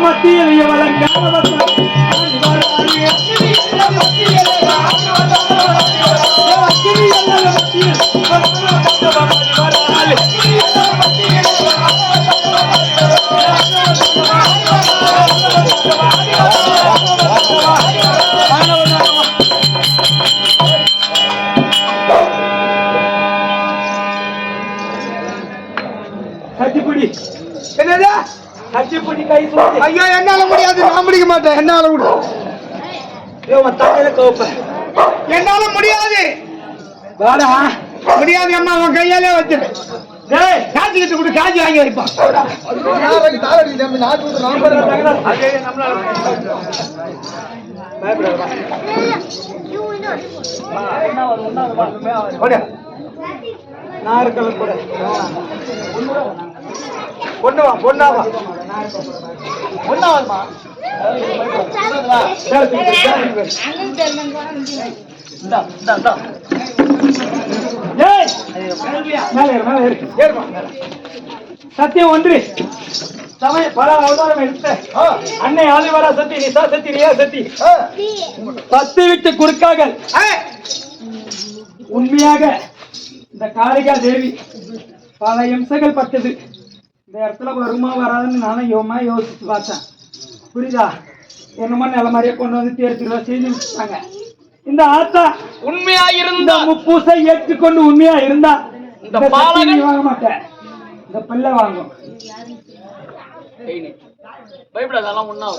மத்தியில் கட்டிப்பிடி என்னது கட்டிப்பிடி கை சொல்லி ஐயோ என்னால முடியாது நான் முடிக்க மாட்டேன் என்னால முடியும் தலையில கோப்ப என்னால முடியாது வாடா முடியாது அம்மா அவன் கையாலே வச்சிரு டேய் காசு கிட்ட கூட காசு வாங்கி வைப்பான் நாறு கலர் கூட பொண்ணுவா பொண்ணாவா ஒன்னாவதுமா சத்தியம் ஒன்று சமய பல அவதாரம் எடுத்த அன்னை ஆலிவரா சத்தி நிசா சத்தி ரியா சத்தி 10 விட்டு குறுக்காக உண்மையாக இந்த காளிகா தேவி பல இம்சைகள் பட்டது இந்த இடத்துல வருமா வராதுன்னு நானும் யோசிச்சு பார்த்தேன் புரியுதா என்னமோ நில மாதிரியே கொண்டு வந்து தேர்தல செய்து வச்சுட்டாங்க இந்த ஆத்தா உண்மையா இருந்த முப்பூசை ஏற்றுக்கொண்டு உண்மையா இருந்தா இந்த பாலகன் வாங்க மாட்டேன் இந்த பிள்ளை வாங்கும் பயப்படாதெல்லாம் ஒண்ணா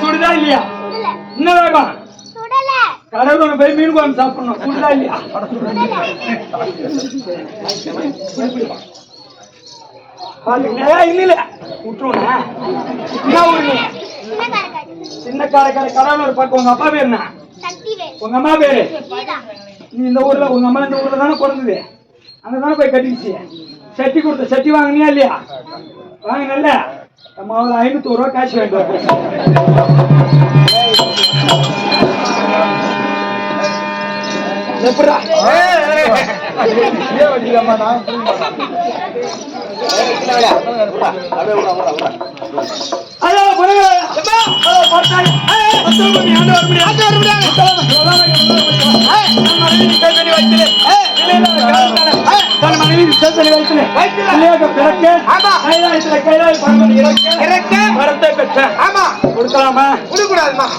சுடுதா இல்லையா என்ன வேகம் கடவுள் போய் மீன் குழம்பு சாப்பிடணும் சுடுதா இல்லையா இல்ல விட்டுருவா என்ன ஊரு சின்ன காரைக்கார கடவுள் பார்க்க உங்க அப்பா பேர் என்ன உங்க அம்மா பேரு நீ இந்த ஊர்ல உங்க அம்மா இந்த ஊர்ல தானே பிறந்தது அங்கதானே போய் கட்டிடுச்சு சட்டி கொடுத்த சட்டி வாங்கினியா இல்லையா வாங்கினல்ல நம்ம அவளை 500 ரூபா காசு வேண்டும்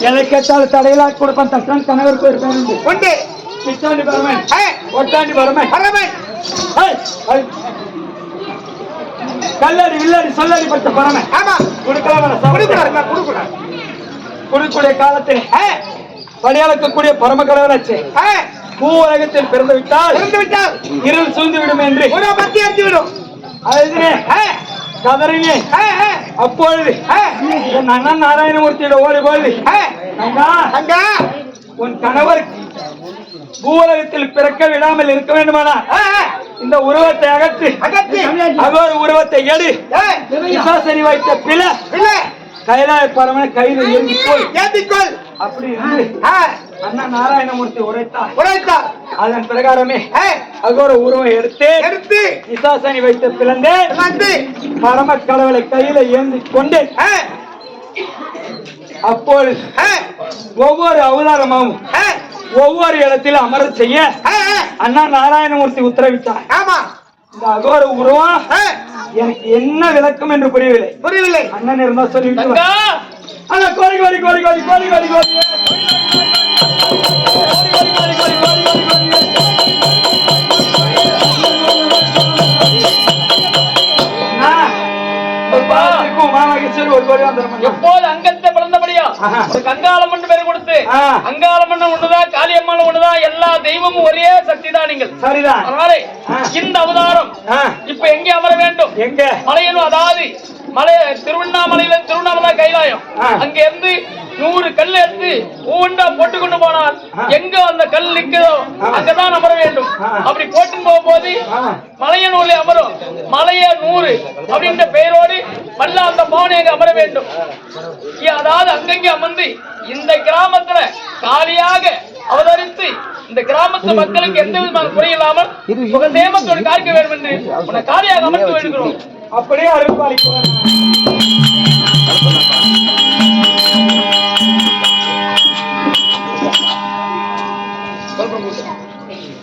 எதை கேட்டாலும் தடையிலா கொடுப்பான் தட்டான் கணவருக்கு ஒரு பேர் பிச்சாண்டி பரமன் ஒட்டாண்டி பரமன் கல்லடி வில்லடி சொல்லடி பட்ட பரமன் கொடுக்கூடிய காலத்தில் பணியாளக்கூடிய பரம கடவுளாச்சு பூ உலகத்தில் பிறந்து விட்டால் இருள் சூழ்ந்து விடும் என்று கதறினே அப்பொழுது அண்ணன் நாராயணமூர்த்தியோட ஓடி போது உன் கணவர் பூலகத்தில் பிறக்க விடாமல் இருக்க வேண்டுமானா இந்த உருவத்தை அகற்றி அதோரு உருவத்தை எடு விசுவாசனி வைத்த பிள்ளை கைலாய பரமனை கையில் ஏந்திக்கொள் அப்படி இருந்து அண்ணா நாராயணமூர்த்தி உரைத்தார் அதன் பிரகாரமே அகோர உருவம் எடுத்து விசாசனி வைத்த பிளந்து பரம கடவுளை கையில ஏந்தி கொண்டு அப்போது ஒவ்வொரு அவதாரமாவும் ஒவ்வொரு இடத்திலும் அமர செய்ய அண்ணா நாராயணமூர்த்தி உத்தரவிட்டார் இந்த அகோர உருவம் எனக்கு என்ன விளக்கம் என்று புரியவில்லை அண்ணன் இருந்தா சொல்லிவிட்டு கோரி கோரி கோரி கோரி கோரி கோரி கோரி எப்போது அங்கத்தை பிறந்தபடியா கங்காளம் என்று பேர் கொடுத்து அங்காளம் ஒண்ணுதான் காளியம்மன் ஒண்ணுதான் எல்லா தெய்வமும் ஒரே சக்தி தான் நீங்கள் சரிதான் இந்த அவதாரம் இப்ப எங்கே அமர வேண்டும் எங்க மலையனும் அதாவது மலை திருவண்ணாமலையில திருவண்ணாமலை கைலாயம் அங்க இருந்து 100 கல் எடுத்து ஊண்டா போட்டு கொண்டு போனால் எங்க அந்த கல் நிற்கிறதோ அங்கதான் அமர வேண்டும் அப்படி போட்டு போகும்போது மலையனூர்ல அமரும் மலைய 100 100 அப்படின்ற பெயரோடு மல்ல அந்த பவனி அங்க அமர வேண்டும். அதாவது அங்கங்கே அமர்ந்து இந்த கிராமத்துல காலியாக அவதரித்து இந்த கிராமத்து மக்களுக்கு எந்த விதமான குறை இல்லாமல் சுகசேமத்தோடு காக்க வேண்டும் என்று உன்னை காலியாக அமர்ந்து வேண்டுகிறோம். அப்படியே அருள்பாலிக்கிறோம்.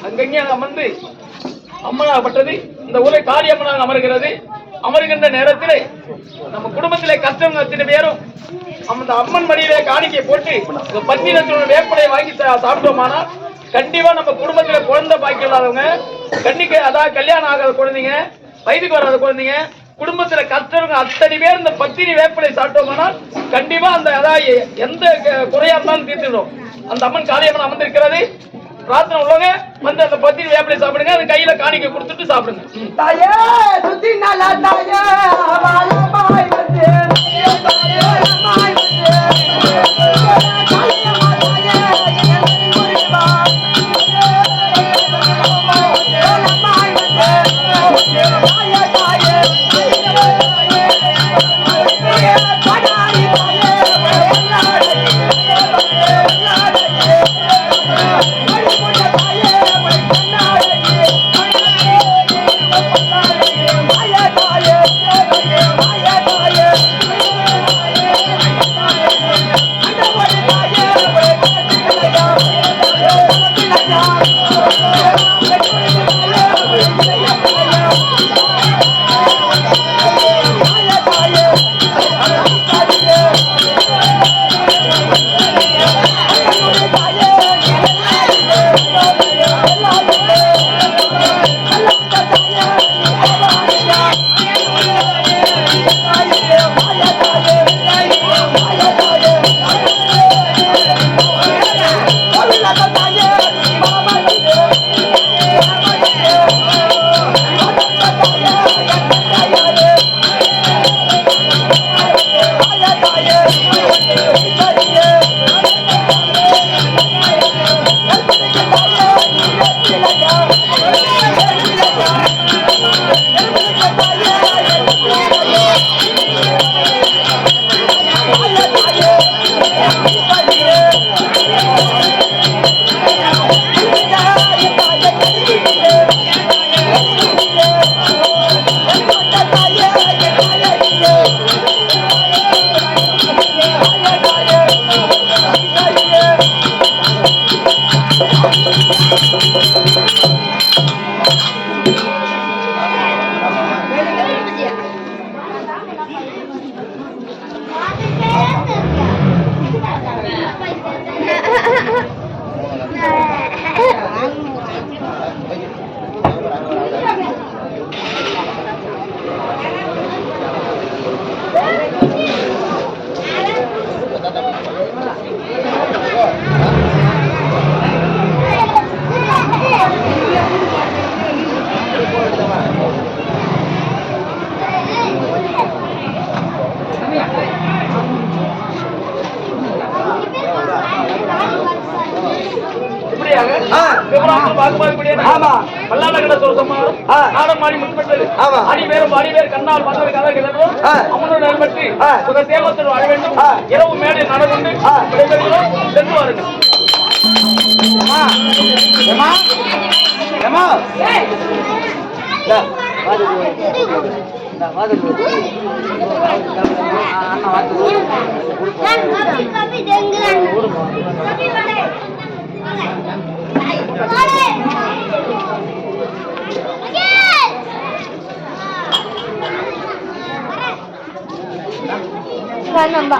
அங்கங்கே அமர்ந்து அம்மனாகப்பட்டது இந்த ஊரை காளி அம்மனாக அமர்கிறது. அமர்கின்ற நேரத்திலே நம்ம குடும்பத்திலே கஷ்டம் அத்தனை பேரும் அந்த அம்மன் மடியிலே காணிக்கை போட்டு பத்திரத்தோட வேப்பலையை வாங்கி சாப்பிட்டோமானா கண்டிப்பா நம்ம குடும்பத்தில குழந்தை பாக்கி இல்லாதவங்க கண்டிப்பா அதாவது கல்யாணம் ஆகாத குழந்தைங்க வயதுக்கு வராத குழந்தைங்க குடும்பத்துல கஷ்டவங்க அத்தனை பேர் இந்த பத்திரி வேப்பலை சாப்பிட்டோம்னா கண்டிப்பா அந்த அதாவது எந்த குறையா இருந்தாலும் தீர்த்துடும். அந்த அம்மன் காளியம்மன் அமர்ந்திருக்கிறது. பிரார்த்தனை உள்ளவங்க வந்து அந்த பத்திரி வேப்பலை சாப்பிடுங்க. அது கையில காணிக்கை கொடுத்துட்டு சாப்பிடுங்க. தாயே சுத்தி நல்லா தாயே வாழமாய் வந்து வாழமாய் வந்து இரவு மேடை நடந்து சென்று வாருங்கள். நம்பா